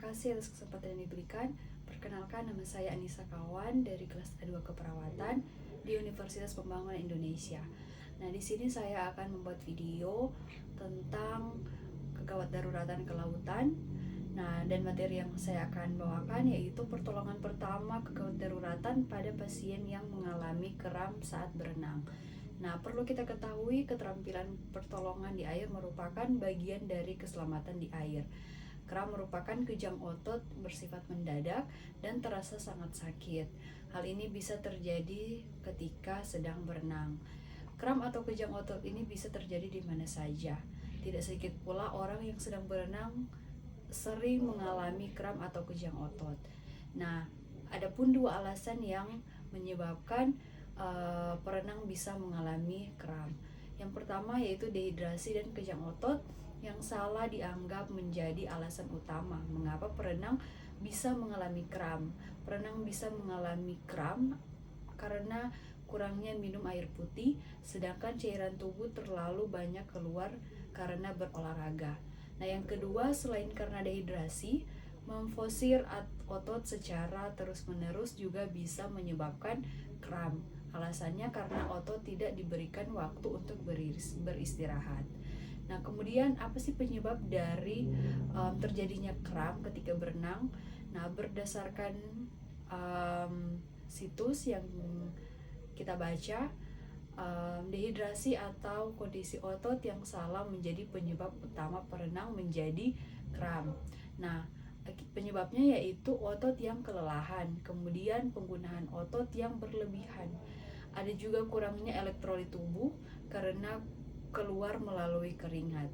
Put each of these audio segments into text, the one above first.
kasih atas kesempatan yang diberikan. Perkenalkan, nama saya Anissa Kawan dari kelas A2 Keperawatan di Universitas Pembangunan Indonesia. Nah, di sini saya akan membuat video tentang kegawat daruratan kelautan. Nah, dan materi yang saya akan bawakan yaitu pertolongan pertama kegawat daruratan pada pasien yang mengalami kram saat berenang. Nah, perlu kita ketahui keterampilan pertolongan di air merupakan bagian dari keselamatan di air. Kram merupakan kejang otot bersifat mendadak dan terasa sangat sakit. Hal ini bisa terjadi ketika sedang berenang. Kram atau kejang otot ini bisa terjadi di mana saja. Tidak sedikit pula orang yang sedang berenang sering mengalami kram atau kejang otot. Nah, ada pun dua alasan yang menyebabkan perenang bisa mengalami kram. Yang pertama yaitu dehidrasi dan kejang otot yang salah dianggap menjadi alasan utama mengapa perenang bisa mengalami kram. Perenang bisa mengalami kram karena kurangnya minum air putih, sedangkan cairan tubuh terlalu banyak keluar karena berolahraga. Nah, yang kedua, selain karena dehidrasi, memfosir otot secara terus-menerus juga bisa menyebabkan kram. Alasannya karena otot tidak diberikan waktu untuk beristirahat. Nah, kemudian apa sih penyebab dari terjadinya kram ketika berenang? Nah, berdasarkan situs yang kita baca, dehidrasi atau kondisi otot yang salah menjadi penyebab utama perenang menjadi kram. Nah, penyebabnya yaitu otot yang kelelahan, kemudian penggunaan otot yang berlebihan. Ada juga kurangnya elektrolit tubuh karena keluar melalui keringat.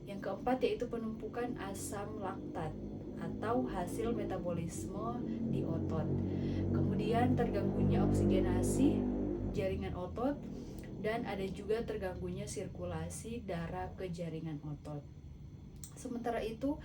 Yang keempat yaitu penumpukan asam laktat atau hasil metabolisme di otot. Kemudian terganggunya oksigenasi jaringan otot dan ada juga terganggunya sirkulasi darah ke jaringan otot. Sementara itu,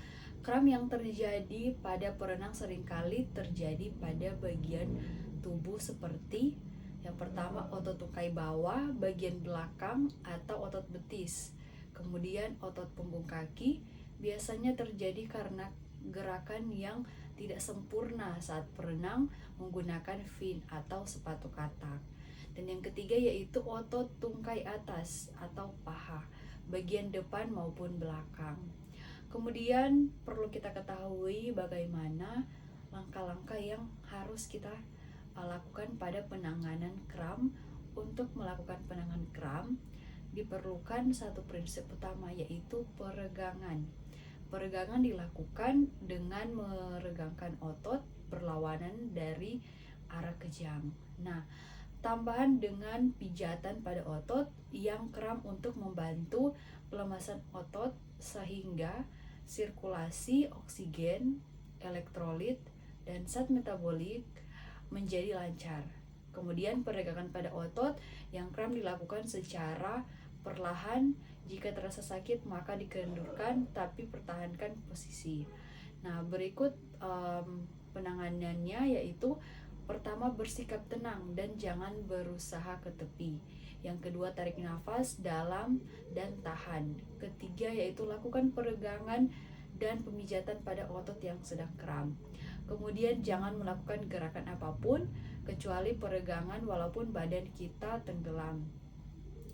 kram yang terjadi pada perenang seringkali terjadi pada bagian tubuh seperti yang pertama otot tungkai bawah, bagian belakang atau otot betis. Kemudian otot punggung kaki biasanya terjadi karena gerakan yang tidak sempurna saat berenang menggunakan fin atau sepatu katak. Dan yang ketiga yaitu otot tungkai atas atau paha, bagian depan maupun belakang. Kemudian perlu kita ketahui bagaimana langkah-langkah yang harus kita lakukan pada penanganan kram. Untuk melakukan penanganan kram diperlukan satu prinsip utama yaitu peregangan. Peregangan dilakukan dengan meregangkan otot berlawanan dari arah kejang. Nah, tambahan dengan pijatan pada otot yang kram untuk membantu pelemasan otot sehingga sirkulasi oksigen, elektrolit, dan zat metabolik menjadi lancar. Kemudian peregangan pada otot yang kram dilakukan secara perlahan. Jika terasa sakit maka dikendurkan tapi pertahankan posisi. Nah, berikut penanganannya yaitu pertama bersikap tenang dan jangan berusaha ke tepi. Yang kedua tarik nafas dalam dan tahan. Ketiga yaitu lakukan peregangan dan pemijatan pada otot yang sedang kram. Kemudian jangan melakukan gerakan apapun kecuali peregangan walaupun badan kita tenggelam.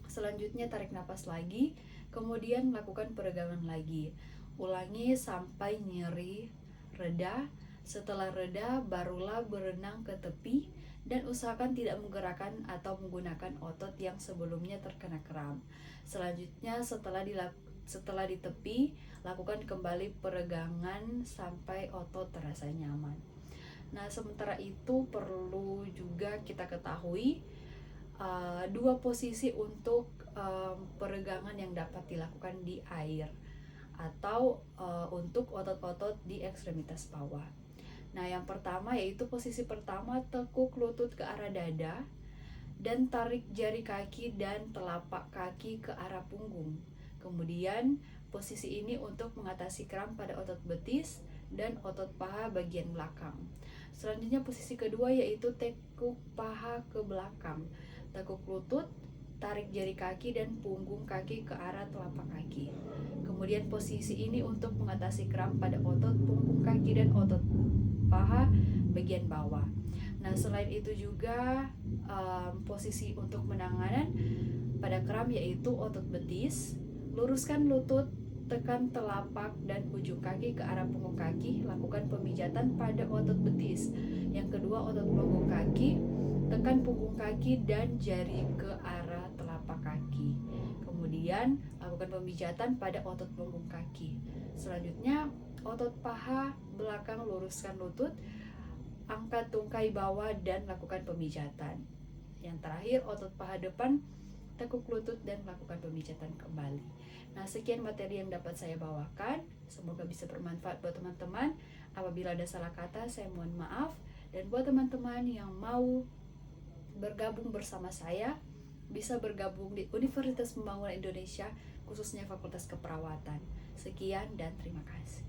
Selanjutnya tarik nafas lagi, kemudian lakukan peregangan lagi. Ulangi sampai nyeri reda. Setelah reda barulah berenang ke tepi dan usahakan tidak menggerakkan atau menggunakan otot yang sebelumnya terkena kram. Selanjutnya setelah di tepi, lakukan kembali peregangan sampai otot terasa nyaman. Nah, sementara itu perlu juga kita ketahui dua posisi untuk peregangan yang dapat dilakukan di air atau untuk otot-otot di ekstremitas bawah. Nah, yang pertama yaitu posisi pertama tekuk lutut ke arah dada dan tarik jari kaki dan telapak kaki ke arah punggung. Kemudian posisi ini untuk mengatasi kram pada otot betis dan otot paha bagian belakang. Selanjutnya posisi kedua yaitu tekuk paha ke belakang. Tekuk lutut, tarik jari kaki dan punggung kaki ke arah telapak kaki. Kemudian posisi ini untuk mengatasi kram pada otot punggung kaki. kaki dan otot paha bagian bawah. Nah, selain itu juga posisi untuk penanganan pada kram yaitu otot betis, luruskan lutut, tekan telapak dan ujung kaki ke arah punggung kaki, lakukan pemijatan pada otot betis. Yang kedua, otot punggung kaki, tekan punggung kaki dan jari ke arah telapak kaki. Kemudian lakukan pemijatan pada otot punggung kaki. Selanjutnya, otot paha belakang, luruskan lutut, angkat tungkai bawah dan lakukan pemijatan. Yang terakhir, otot paha depan, tekuk lutut dan lakukan pemijatan kembali. Nah, sekian materi yang dapat saya bawakan. Semoga bisa bermanfaat buat teman-teman. Apabila ada salah kata, saya mohon maaf. Dan buat teman-teman yang mau bergabung bersama saya, bisa bergabung di Universitas Pembangunan Indonesia, khususnya Fakultas Keperawatan. Sekian dan terima kasih.